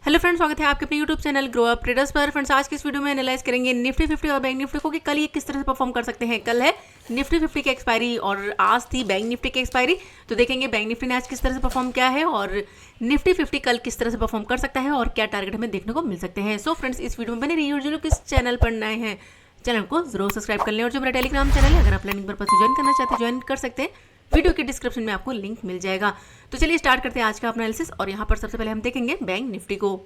Hello friends, स्वागत है आपके अपने YouTube channel grow up traders पर। फ्रेंड्स, आज की इस वीडियो में एनालाइज करेंगे निफ्टी 50 और बैंक निफ्टी को कि कल ये किस तरह से परफॉर्म कर सकते हैं। कल है निफ्टी 50 की एक्सपायरी और आज थी बैंक निफ्टी की एक्सपायरी। तो देखेंगे बैंक निफ्टी ने आज किस तरह से परफॉर्म किया है और निफ्टी 50 कल किस तरह से परफॉर्म कर सकता है और क्या टारगेट हमें देखने को मिल सकते हैं। सो फ्रेंड्स, इस वीडियो में बने रहिए और जो लोग किस चैनल पर नए हैं चैनल को जरूर सब्सक्राइब कर लें और जो मेरा टेलीग्राम चैनल है अगर आप प्लानिंग पर्पस से ज्वाइन करना चाहते हैं ज्वाइन कर सकते हैं। वीडियो के डिस्क्रिप्शन में आपको लिंक मिल जाएगा। तो चलिए स्टार्ट करते हैं आज का अपना एनालिसिस और यहाँ पर सबसे पहले हम देखेंगे बैंक निफ्टी को।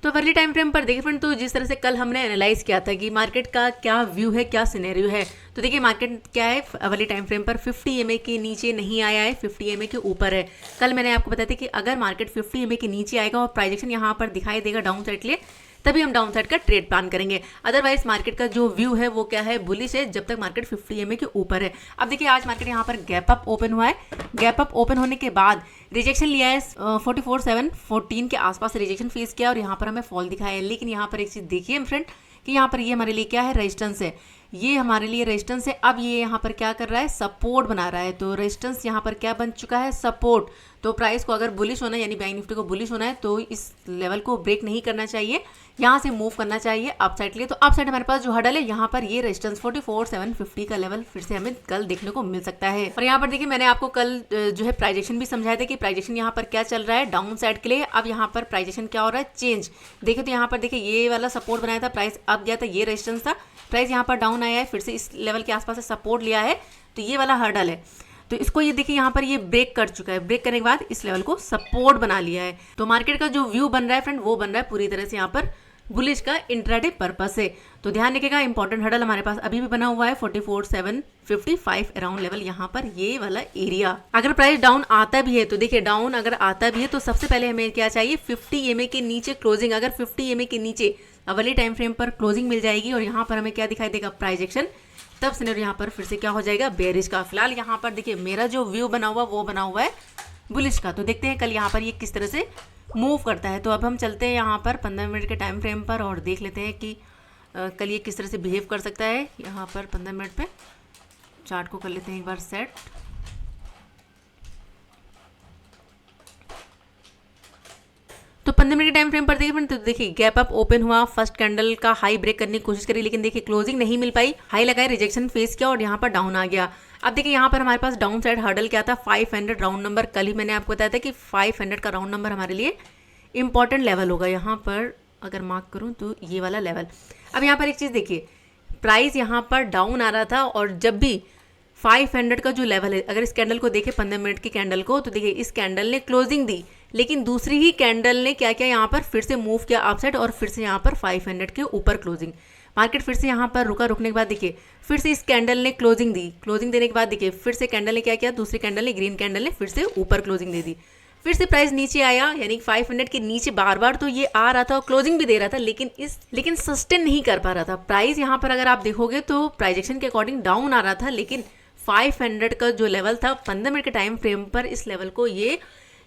तो अर्ली टाइम फ्रेम पर देखिए फ्रेंड, तो जिस तरह से कल हमने एनालाइज किया था कि मार्केट का क्या व्यू है, क्या सिनेरियो है। तो देखिए मार्केट क्या है, अर्ली टाइम फ्रेम पर 50 EMA के नीचे नहीं आया है, 50 EMA के ऊपर है। कल मैंने आपको बताया था कि अगर मार्केट 50 EMA के नीचे आएगा और प्राइजेक्शन यहाँ पर दिखाई देगा डाउन साइड के लिए, तभी हम डाउन साइड का ट्रेड प्लान करेंगे। अदरवाइज मार्केट का जो व्यू है वो क्या है, बुलिश है, जब तक मार्केट 50 EMA के ऊपर है। अब देखिए आज मार्केट यहाँ पर गैप अप ओपन हुआ है। गैप अप ओपन होने के बाद रिजेक्शन लिया है 44,714 के आसपास रिजेक्शन फेस किया और यहाँ पर हमें फॉल दिखाया है। लेकिन यहाँ पर एक चीज़ देखिए फ्रेंड कि यहाँ पर ये हमारे लिए क्या है, रेजिस्टेंस है। ये हमारे लिए रेजिस्टेंस है। अब ये यहाँ पर क्या कर रहा है, सपोर्ट बना रहा है। तो रेजिस्टेंस यहाँ पर क्या बन चुका है, सपोर्ट। तो प्राइस को अगर बुलिश होना है यानी बैंक निफ्टी को बुलिश होना है तो इस लेवल को ब्रेक नहीं करना चाहिए, यहाँ से मूव करना चाहिए अपसाइड के लिए। तो अपसाइड हमारे पास जो हडल है यहाँ पर ये रेजिस्टेंस 44,750 का लेवल फिर से हमें कल देखने को मिल सकता है। और यहाँ पर देखिए मैंने आपको कल जो है प्राइजेक्शन भी समझाया था कि प्राइजेक्शन यहाँ पर क्या चल रहा है, डाउन साइड के लिए। अब यहाँ पर प्राइजेक्शन क्या हो रहा है, चेंज। देखिए तो यहाँ पर देखिए ये वाला सपोर्ट बनाया था, प्राइस अब गया था, ये रेजिस्टेंस था, प्राइस यहाँ पर डाउन आया है, फिर से इस लेवल के आसपास से सपोर्ट लिया है। तो ये वाला हर्डल है, तो इसको ये देखिए यहाँ पर ये ब्रेक कर चुका है। ब्रेक करने के बाद इस लेवल को सपोर्ट बना लिया है। तो मार्केट का जो व्यू बन रहा है फ्रेंड वो बन रहा है पूरी तरह से यहाँ पर बुलिश का इंट्राडे पर्पस से। तो ध्यान रखिएगा, इंपॉर्टेंट हर्डल हमारे पास अभी भी बना हुआ है 44,755 अराउंड लेवल, यहाँ पर ये वाला एरिया। अगर प्राइस डाउन आता भी है तो देखिए डाउन अगर आता भी है तो सबसे पहले हमें क्या चाहिए, 50 EMA के नीचे क्लोजिंग। अगर 50 EMA के नीचे अवली टाइम फ्रेम पर क्लोजिंग मिल जाएगी और यहाँ पर हमें क्या दिखाई देगा, प्राइजेक्शन, तब सिनेरियो यहाँ पर फिर से क्या हो जाएगा, बेयरिश का। फिलहाल यहाँ पर देखिए मेरा जो व्यू बना हुआ वो बना हुआ है बुलिश का। तो देखते हैं कल यहाँ पर ये किस तरह से मूव करता है। तो अब हम चलते हैं यहाँ पर 15 मिनट के टाइम फ्रेम पर और देख लेते हैं कि कल ये किस तरह से बिहेव कर सकता है। यहाँ पर 15 मिनट पे चार्ट को कर लेते हैं एक बार सेट। तो 15 मिनट के टाइम फ्रेम पर देखिए तो देखिए गैप अप ओपन हुआ, फर्स्ट कैंडल का हाई ब्रेक करने की कोशिश करी लेकिन देखिए क्लोजिंग नहीं मिल पाई, हाई लगाए, रिजेक्शन फेस किया और यहाँ पर डाउन आ गया। अब देखिए यहाँ पर हमारे पास डाउन साइड हर्डल क्या था, 500 राउंड नंबर। कल ही मैंने आपको बताया था कि 500 का राउंड नंबर हमारे लिए इंपॉर्टेंट लेवल होगा। यहाँ पर अगर मार्क करूँ तो ये वाला लेवल। अब यहाँ पर एक चीज़ देखिए, प्राइस यहाँ पर डाउन आ रहा था और जब भी 500 का जो लेवल है, अगर इस कैंडल को देखें 15 मिनट की कैंडल को, तो देखिए इस कैंडल ने क्लोजिंग दी लेकिन दूसरी ही कैंडल ने क्या किया, यहाँ पर फिर से मूव किया अपसाइड और फिर से यहाँ पर 500 के ऊपर क्लोजिंग। मार्केट फिर से यहाँ पर रुका, रुकने के बाद देखिए फिर से इस कैंडल ने क्लोजिंग दी, क्लोजिंग देने के बाद देखिए फिर से कैंडल ने क्या किया, दूसरी कैंडल ने, ग्रीन कैंडल ने फिर से ऊपर क्लोजिंग दे दी। फिर से प्राइस नीचे आया यानी 500 के नीचे बार बार तो ये आ रहा था और क्लोजिंग भी दे रहा था लेकिन सस्टेन नहीं कर पा रहा था प्राइस। यहाँ पर अगर आप देखोगे तो प्राइजेक्शन के अकॉर्डिंग डाउन आ रहा था लेकिन 500 का जो लेवल था 15 मिनट के टाइम फ्रेम पर इस लेवल को ये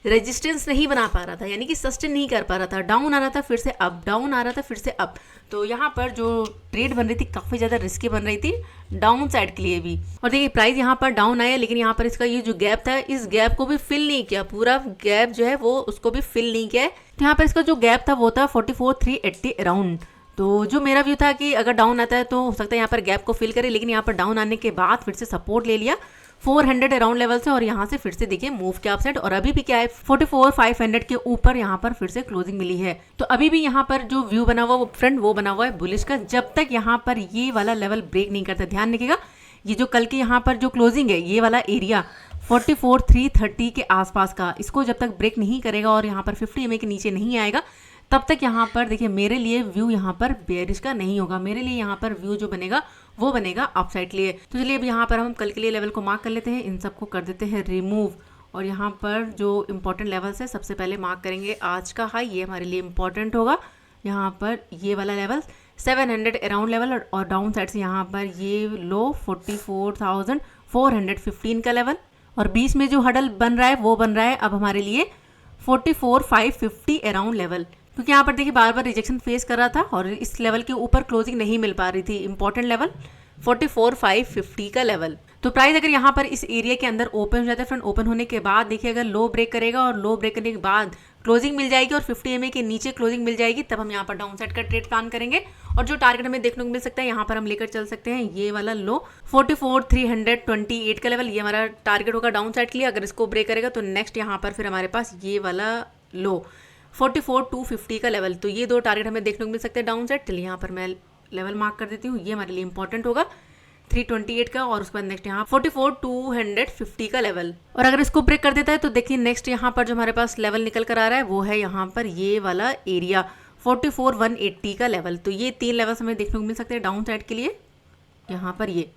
रेजिस्टेंस नहीं बना पा रहा था, यानी कि सस्टेन नहीं कर पा रहा था। डाउन आ रहा था फिर से अप, डाउन आ रहा था फिर से अप। तो यहाँ पर जो ट्रेड बन रही थी काफ़ी ज़्यादा रिस्की बन रही थी डाउन साइड के लिए भी। और देखिए प्राइस यहाँ पर डाउन आया लेकिन यहाँ पर इसका ये जो गैप था इस गैप को भी फिल नहीं किया, पूरा गैप जो है वो उसको भी फिल नहीं किया है। तो यहाँ पर इसका जो गैप था वो था 44,380 अराउंड। तो जो मेरा व्यू था कि अगर डाउन आता है तो हो सकता है यहाँ पर गैप को फिल करे, लेकिन यहाँ पर डाउन आने के बाद फिर से सपोर्ट ले लिया 400 अराउंड लेवल से और यहाँ से फिर से देखिए मूव किया अपसाइड और अभी भी क्या है 44,500 के ऊपर यहाँ पर फिर से क्लोजिंग मिली है। तो अभी भी यहाँ पर जो व्यू बना हुआ वो फ्रेंड वो बना हुआ है बुलिश का, जब तक यहाँ पर ये वाला लेवल ब्रेक नहीं करता। ध्यान रखिएगा ये जो कल के यहाँ पर जो क्लोजिंग है ये वाला एरिया 44,330 के आसपास का, इसको जब तक ब्रेक नहीं करेगा और यहाँ पर 50 EMA के नीचे नहीं आएगा तब तक यहाँ पर देखिए मेरे लिए व्यू यहाँ पर बेयरिश का नहीं होगा। मेरे लिए यहाँ पर व्यू जो बनेगा वो बनेगा अपसाइड लिए। तो चलिए अब यहाँ पर हम कल के लिए लेवल को मार्क कर लेते हैं, इन सबको कर देते हैं रिमूव और यहाँ पर जो इंपॉर्टेंट लेवल्स है सबसे पहले मार्क करेंगे आज का हाई, ये हमारे लिए इंपॉर्टेंट होगा। यहाँ पर ये वाला लेवल 700 अराउंड लेवल और डाउन साइड से यहाँ पर ये लो 44,415 का लेवल और बीच में जो हडल बन रहा है वो बन रहा है अब हमारे लिए 44,550 अराउंड लेवल, क्योंकि यहाँ पर देखिए बार बार रिजेक्शन फेस कर रहा था और इस लेवल के ऊपर क्लोजिंग नहीं मिल पा रही थी। इंपॉर्टेंट लेवल 44,550 का लेवल। तो प्राइस अगर यहाँ पर इस एरिया के अंदर ओपन हो जाता है फ्रेंड, ओपन होने के बाद देखिए अगर लो ब्रेक करेगा और लो ब्रेक करने के बाद क्लोजिंग मिल जाएगी और 50 EMA के नीचे क्लोजिंग मिल जाएगी, तब हम यहाँ पर डाउन साइड का ट्रेड प्लान करेंगे। और जो टारगेट हमें देखने को मिल सकता है यहाँ पर हम लेकर चल सकते हैं ये वाला लो 44,328 का लेवल, ये हमारा टारगेट होगा डाउन साइड के लिए। अगर इसको ब्रेक करेगा तो नेक्स्ट यहाँ पर फिर हमारे पास ये वाला लो 44,250 का लेवल। तो ये दो टारगेट हमें देखने को मिल सकते हैं डाउन साइड। चलिए यहाँ पर मैं लेवल मार्क कर देती हूँ, ये हमारे लिए इंपॉर्टेंट होगा 328 का, और उसके बाद नेक्स्ट यहाँ 44,250 का लेवल। और अगर इसको ब्रेक कर देता है तो देखिए नेक्स्ट यहाँ पर जो हमारे पास लेवल निकल कर आ रहा है वो है यहाँ पर ये वाला एरिया 44,180 का लेवल। तो ये 3 लेवल्स हमें देखने को मिल सकते हैं डाउन साइड के लिए यहाँ पर ये।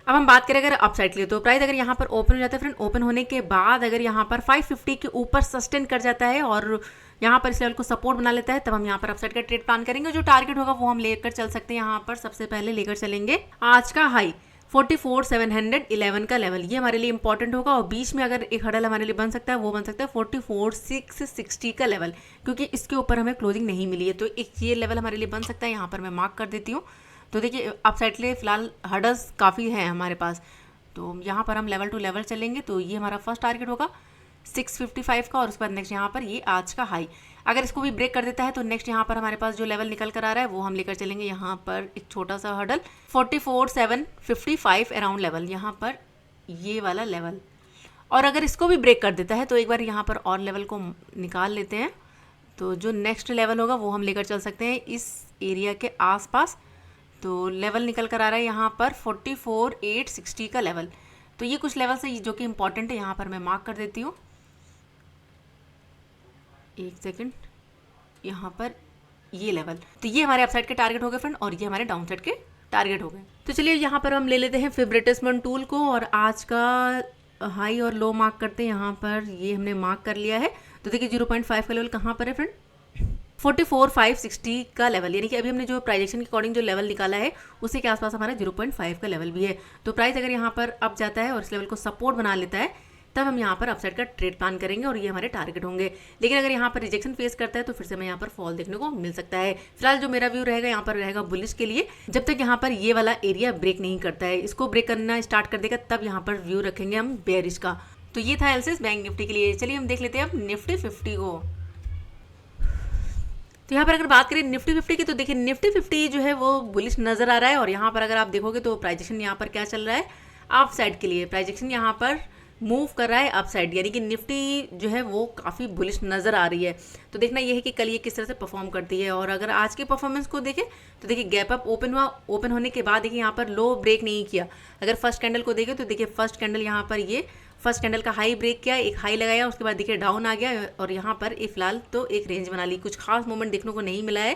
अब हम बात करें अगर अप साइड के लिए, तो प्राइस अगर यहाँ पर ओपन हो जाता है फ्रेंड, ओपन होने के बाद अगर यहाँ पर 550 के ऊपर सस्टेन कर जाता है और यहाँ पर इस लेवल को सपोर्ट बना लेता है, तब हम यहाँ पर अपसाइड का ट्रेड प्लान करेंगे। जो टारगेट होगा वो हम लेकर चल सकते हैं। यहाँ पर सबसे पहले लेकर चलेंगे आज का हाई 44,711 का लेवल, ये हमारे लिए इंपॉर्टेंट होगा। और बीच में अगर एक हडल हमारे लिए बन सकता है वो बन सकता है 44,660 का लेवल, क्योंकि इसके ऊपर हमें क्लोजिंग नहीं मिली है। तो एक ये लेवल हमारे लिए बन सकता है, यहाँ पर मैं मार्क कर देती हूँ। तो देखिए अप साइड के लिए फिलहाल हडल्स काफ़ी हैं हमारे पास, तो यहाँ पर हम लेवल टू लेवल चलेंगे। तो ये हमारा फर्स्ट टारगेट होगा 655 का, और उसके बाद नेक्स्ट यहाँ पर ये आज का हाई। अगर इसको भी ब्रेक कर देता है तो नेक्स्ट यहाँ पर हमारे पास जो लेवल निकल कर आ रहा है वो हम लेकर चलेंगे यहाँ पर एक छोटा सा हडल 44,755 अराउंड लेवल, यहाँ पर ये वाला लेवल। और अगर इसको भी ब्रेक कर देता है तो एक बार यहाँ पर और लेवल को निकाल लेते हैं। तो जो नेक्स्ट लेवल होगा वो हम लेकर चल सकते हैं इस एरिया के आसपास। तो लेवल निकल कर आ रहा है यहाँ पर 44,860 का लेवल। तो ये कुछ लेवल है जो कि इंपॉर्टेंट है, यहाँ पर मैं मार्क कर देती हूँ। एक सेकंड, यहाँ पर ये लेवल, तो ये हमारे अपसाइड के टारगेट हो गए फ्रेंड, और ये हमारे डाउन साइड के टारगेट हो गए। तो चलिए यहाँ पर हम ले लेते हैं फिब्रेटिसमेंट टूल को और आज का हाई और लो मार्क करते हैं। यहाँ पर ये हमने मार्क कर लिया है। तो देखिए 0.5 का लेवल कहाँ पर है फ्रेंड, 44,560 का लेवल, यानी कि अभी हमने जो प्राइजेक्शन के अकॉर्डिंग जो लेवल निकाला है उसी के आसपास हमारा 0.5 का लेवल भी है। तो प्राइस अगर यहाँ पर अप जाता है और इस लेवल को सपोर्ट बना लेता है तब हम यहाँ पर अपसाइड का ट्रेड प्लान करेंगे और ये हमारे टारगेट होंगे। लेकिन अगर यहाँ पर रिजेक्शन फेस करता है तो फिर से हमें यहाँ पर फॉल देखने को मिल सकता है। फिलहाल जो मेरा व्यू रहेगा यहाँ पर रहेगा बुलिश के लिए, जब तक यहाँ पर ये वाला एरिया ब्रेक नहीं करता है। इसको ब्रेक करना स्टार्ट कर देगा तब यहाँ पर व्यू रखेंगे हम बेयरिश का। तो ये था एनालिसिस बैंक निफ्टी के लिए। चलिए हम देख लेते हैं अब निफ्टी 50 को। तो यहाँ पर अगर बात करें निफ्टी 50 की, तो देखिए निफ्टी 50 जो है वो बुलिश नजर आ रहा है। और यहाँ पर अगर आप देखोगे तो प्राइजेक्शन यहाँ पर क्या चल रहा है, अप साइड के लिए प्राइजेक्शन यहाँ पर मूव कर रहा है अप साइड, यानी कि निफ्टी जो है वो काफ़ी बुलिश नज़र आ रही है। तो देखना ये है कि कल ये किस तरह से परफॉर्म करती है। और अगर आज के परफॉर्मेंस को देखें तो देखिए गैप अप ओपन हुआ, ओपन होने के बाद देखिए यहाँ पर लो ब्रेक नहीं किया। अगर फर्स्ट कैंडल को देखें तो देखिए फर्स्ट कैंडल यहाँ पर ये फर्स्ट कैंडल का हाई ब्रेक किया, एक हाई लगाया, उसके बाद देखिए डाउन आ गया और यहाँ पर फिलहाल तो एक रेंज बना ली। कुछ खास मूवमेंट देखने को नहीं मिला है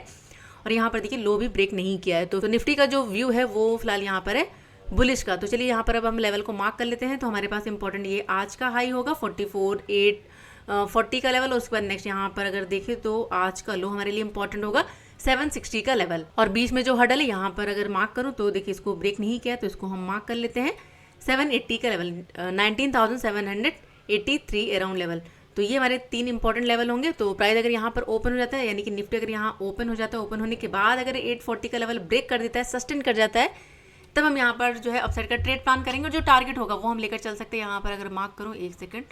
और यहाँ पर देखिए लो भी ब्रेक नहीं किया है। तो निफ्टी का जो व्यू है वो फिलहाल यहाँ पर है बुलिश का। तो चलिए यहाँ पर अब हम लेवल को मार्क कर लेते हैं। तो हमारे पास इंपॉर्टेंट ये आज का हाई होगा 44,840 का लेवल, और उसके बाद नेक्स्ट यहाँ पर अगर देखें तो आज का लो हमारे लिए इंपॉर्टेंट होगा 760 का लेवल। और बीच में जो हडल है यहाँ पर अगर मार्क करूँ तो देखिए इसको ब्रेक नहीं किया, तो इसको हम मार्क कर लेते हैं 780 का लेवल, 19,783 अराउंड लेवल। तो ये हमारे 3 इंपॉर्टेंट लेवल होंगे। तो प्राइस अगर यहाँ पर ओपन हो जाता है, यानी कि निफ्टी अगर यहाँ ओपन हो जाता है, ओपन होने के बाद अगर 840 का लेवल ब्रेक कर देता है, सस्टेन कर जाता है, तब हम यहाँ पर जो है अपसाइड का ट्रेड प्लान करेंगे। और जो टारगेट होगा वो हम लेकर चल सकते हैं। यहाँ पर अगर मार्क करूँ एक सेकंड,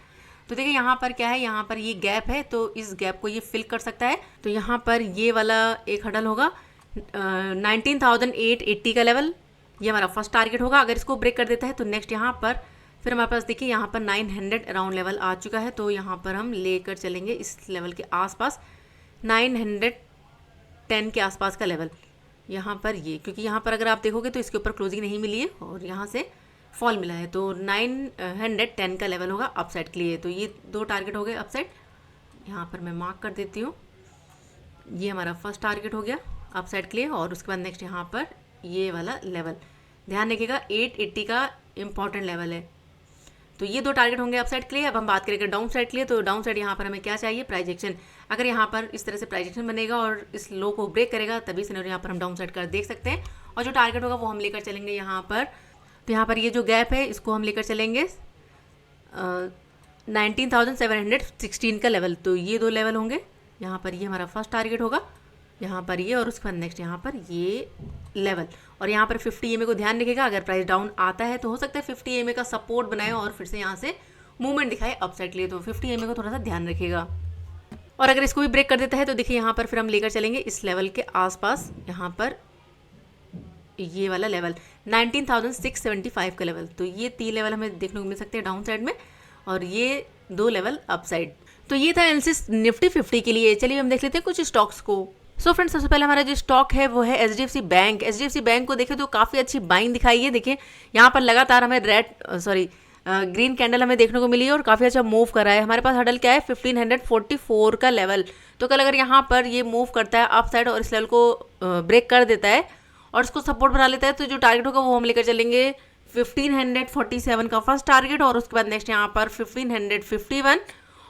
तो देखिए यहाँ पर क्या है, यहाँ पर ये गैप है, तो इस गैप को ये फिल कर सकता है। तो यहाँ पर ये वाला एक हडल होगा 19,880 का लेवल, ये हमारा फर्स्ट टारगेट होगा। अगर इसको ब्रेक कर देता है तो नेक्स्ट यहाँ पर फिर हमारे पास देखिए यहाँ पर 900 अराउंड लेवल आ चुका है। तो यहाँ पर हम लेकर चलेंगे इस लेवल के आसपास 910 के आसपास का लेवल यहाँ पर ये, क्योंकि यहाँ पर अगर आप देखोगे तो इसके ऊपर क्लोजिंग नहीं मिली है और यहाँ से फॉल मिला है। तो 910 का लेवल होगा अपसाइड के लिए। तो ये 2 टारगेट हो गए अपसाइड, यहाँ पर मैं मार्क कर देती हूँ। ये हमारा फर्स्ट टारगेट हो गया अपसाइड के लिए। और उसके बाद नेक्स्ट यहाँ पर ये वाला लेवल ध्यान रखिएगा 880 का इम्पॉर्टेंट लेवल है। तो ये 2 टारगेट होंगे अपसाइड के लिए। अब हम बात करेंगे डाउन साइड के लिए। तो डाउन साइड यहाँ पर हमें क्या चाहिए, प्राइजेक्शन। अगर यहाँ पर इस तरह से प्राइजेक्शन बनेगा और इस लो को ब्रेक करेगा तभी सिनेरियो यहाँ पर हम डाउन साइड कर देख सकते हैं। और जो टारगेट होगा वो हम लेकर चलेंगे यहाँ पर। तो यहाँ पर ये जो गैप है इसको हम लेकर चलेंगे 19,716 का लेवल। तो ये 2 लेवल होंगे यहाँ पर। ये हमारा फर्स्ट टारगेट होगा यहाँ पर ये, और उसके बाद नेक्स्ट यहाँ पर ये लेवल। और यहाँ पर 50 EMA को ध्यान रखिएगा, अगर प्राइस डाउन आता है तो हो सकता है 50 EMA का सपोर्ट बनाए और फिर से यहाँ से मूवमेंट दिखाए अपसाइड के लिए, तो 50 EMA को थोड़ा सा ध्यान रखिएगा। और अगर इसको भी ब्रेक कर देता है तो देखिए यहाँ पर फिर हम लेकर चलेंगे इस लेवल के आसपास, यहाँ पर ये वाला लेवल 19,675 का लेवल। तो ये 3 लेवल हमें देखने को मिल सकते हैं डाउन साइड में, और ये 2 लेवल अप साइड। तो ये था एनालिसिस निफ्टी 50 के लिए। चलिए हम देख लेते हैं कुछ स्टॉक्स को। सो फ्रेंड्स, सबसे पहले हमारा जो स्टॉक है वो है HDFC बैंक। HDFC बैंक को देखें तो काफ़ी अच्छी बाइंग दिखाई है। देखिए यहाँ पर लगातार हमें ग्रीन कैंडल हमें देखने को मिली है और काफ़ी अच्छा मूव कर रहा है। हमारे पास हडल क्या है 1544 का लेवल। तो कल अगर यहाँ पर ये मूव करता है अप साइड और इस लेवल को ब्रेक कर देता है और इसको सपोर्ट बना लेता है, तो जो टारगेट होगा वो हम लेकर चलेंगे 1547 का फर्स्ट टारगेट, और उसके बाद नेक्स्ट यहाँ पर 1551,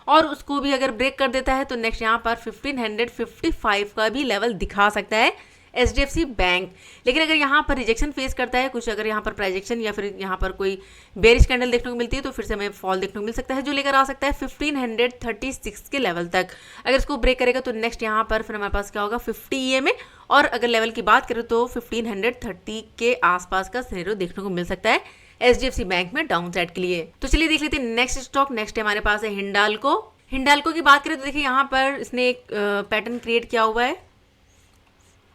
और उसको भी अगर ब्रेक कर देता है तो नेक्स्ट यहाँ पर 1555 का भी लेवल दिखा सकता है HDFC बैंक। लेकिन अगर यहाँ पर रिजेक्शन फेस करता है कुछ, अगर यहाँ पर प्राइजेक्शन या फिर यहाँ पर कोई बेरिश कैंडल देखने को मिलती है तो फिर से हमें फॉल देखने को मिल सकता है, जो लेकर आ सकता है 1536 के लेवल तक। अगर इसको ब्रेक करेगा तो नेक्स्ट यहाँ पर फिर हमारे पास क्या होगा 50 EMA, और अगर लेवल की बात करें तो 1530 के आसपास का सिनेरियो देखने को मिल सकता है HDFC बैंक में डाउन साइड के लिए। तो चलिए देख लेते हैं नेक्स्ट स्टॉक। नेक्स्ट हमारे पास है हिंडाल्को। हिंडाल्को की बात करें तो देखिए यहाँ पर इसने एक पैटर्न क्रिएट किया हुआ है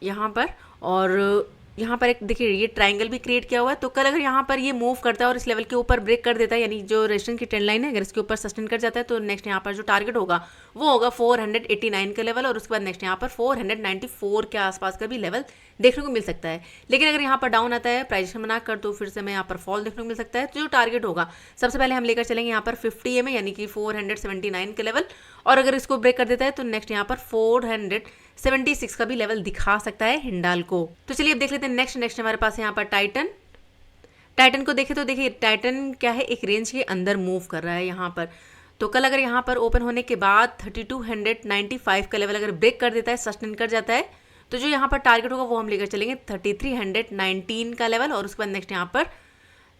यहाँ पर, और यहाँ पर एक देखिए ये ट्रायंगल भी क्रिएट किया हुआ है। तो कल अगर यहाँ पर ये मूव करता है और इस लेवल के ऊपर ब्रेक कर देता है, यानी जो रेजिस्टेंस की ट्रेंड लाइन है अगर इसके ऊपर सस्टेन कर जाता है, तो नेक्स्ट यहाँ पर जो टारगेट होगा वो होगा 489 का लेवल, और उसके बाद नेक्स्ट यहाँ पर 494 के आसपास का भी लेवल देखने को मिल सकता है। लेकिन अगर यहाँ पर डाउन आता है प्राइजेशन बनाकर तो फिर से हमें यहाँ पर फॉल देखने को मिल सकता है। तो जो टारगेट होगा सबसे पहले हम लेकर चलेंगे यहाँ पर 50 EMA यानी कि 479 का लेवल, और अगर इसको ब्रेक कर देता है तो नेक्स्ट यहाँ पर 476 का भी लेवल दिखा सकता है हिंडाल्को। तो चलिए अब देख लेते हैं नेक्स्ट हमारे पास है यहाँ पर टाइटन को देखें तो देखिए टाइटन क्या है, एक रेंज के अंदर मूव कर रहा है यहाँ पर। तो कल अगर यहाँ पर ओपन होने के बाद 3295 का लेवल अगर ब्रेक कर देता है, सस्टेन कर जाता है, तो जो यहाँ पर टारगेट होगा वो हम लेकर चलेंगे 3319 का लेवल, और उसके बाद नेक्स्ट यहाँ पर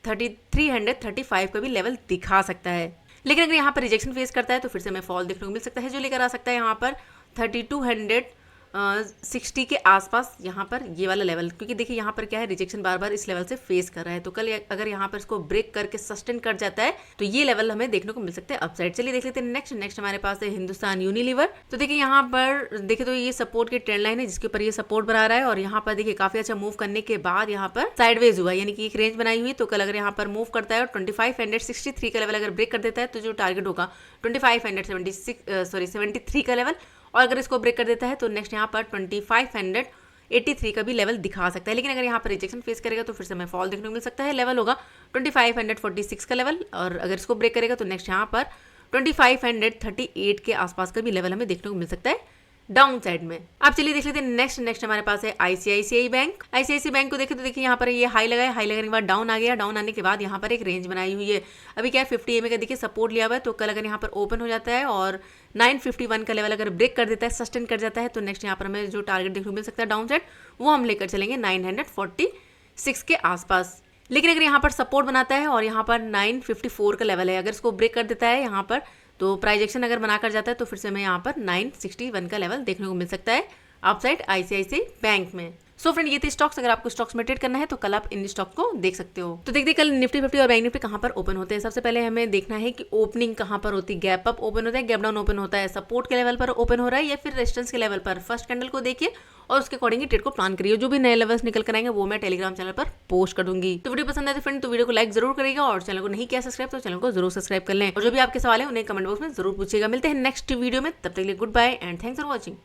3335 का भी लेवल दिखा सकता है। लेकिन अगर यहाँ पर रिजेक्शन फेस करता है तो फिर से हमें फॉल देखने को मिल सकता है, जो लेकर आ सकता है यहाँ पर 3260 के आसपास यहाँ पर ये वाला लेवल, क्योंकि देखिए यहाँ पर क्या है रिजेक्शन बार बार इस लेवल से फेस कर रहा है। तो कल अगर यहाँ पर इसको ब्रेक करके सस्टेन कर जाता है तो ये लेवल हमें देखने को मिल सकते हैं अपसाइड। चलिए देख लेते हैं नेक्स्ट हमारे पास है हिंदुस्तान यूनिलीवर। तो देखिए यहाँ पर देखिए तो ये सपोर्ट की ट्रेंड लाइन है जिसके ऊपर ये सपोर्ट बना रहा है, और यहाँ पर देखिए काफी अच्छा मूव करने के बाद यहाँ पर साइडवेज हुआ, यानी कि एक रेंज बनाई हुई। तो कल अगर यहाँ पर मूव करता है और 2563 का लेवल अगर ब्रेक कर देता है तो जो टारगेट होगा 73 का लेवल, और अगर इसको ब्रेक कर देता है तो नेक्स्ट यहाँ पर 2583 का भी लेवल दिखा सकता है। लेकिन अगर यहाँ पर रिजेक्शन फेस करेगा तो फिर से हमें फॉल देखने को मिल सकता है। लेवल होगा 2546 का लेवल, और अगर इसको ब्रेक करेगा तो नेक्स्ट यहाँ पर 2538 के आसपास का भी लेवल हमें देखने को मिल सकता है डाउन साइड में। अब चलिए देख लेते हैं नेक्स्ट हमारे पास है ICICI बैंक। ICICI बैंक को देखें तो देखिए यहाँ पर ये हाई लगाया, हाई लगाने के बाद डाउन आ गया, डाउन आने के बाद यहाँ पर एक रेंज बनाई हुई है। अभी क्या है 50 EMA का देखिए सपोर्ट लिया हुआ है। तो कल अगर यहाँ पर ओपन हो जाता है और 951 का लेवल अगर ब्रेक कर देता है, सस्टेन कर जाता है, तो नेक्स्ट यहाँ पर हमें जो टारगेट देखने को मिल सकता है डाउन साइड वो हम लेकर चलेंगे 946 के आसपास। लेकिन अगर यहाँ पर सपोर्ट बनाता है और यहाँ पर 954 का लेवल है, अगर इसको ब्रेक कर देता है यहाँ पर तो प्राइजेक्शन अगर बनाकर जाता है तो फिर से हमें यहाँ पर 961 का लेवल देखने को मिल सकता है अपसाइड ICICI बैंक में। सो फ्रेंड ये थे स्टॉक्स। अगर आपको स्टॉक्स में ट्रेड करना है तो कल आप इन स्टॉक को देख सकते हो। तो देखते कल निफ्टी 50 और बैंक निफ्टी कहाँ पर ओपन होते हैं। सबसे पहले हमें देखना है कि ओपनिंग कहाँ पर होती है। गैप अप ओपन होता है, गैप डाउन ओपन होता है, सपोर्ट के लेवल पर ओपन हो रहा है या फिर रेजिस्टेंस के लेवल पर। फर्स्ट कैंडल को देखिए और उसके अकॉर्डिंग ट्रेड को प्लान करिए। जो भी नए लेवल्स निकल कर आएंगे वो मैं टेलीग्राम चैनल पर पोस्ट कर दूंगी। तो वीडियो पसंद आए तो फ्रेंड तो वीडियो को लाइक जरूर करेगा, और चैनल को नहीं किया सब्सक्राइब तो चैनल को जरूर सब्सक्राइब कर लें, और जो भी आपके सवाल है उन्हें कमेंट बॉक्स में जरूर पूछिएगा। मिलते हैं नेक्स्ट वीडियो में, तब तक के लिए good bye and thanks for watching.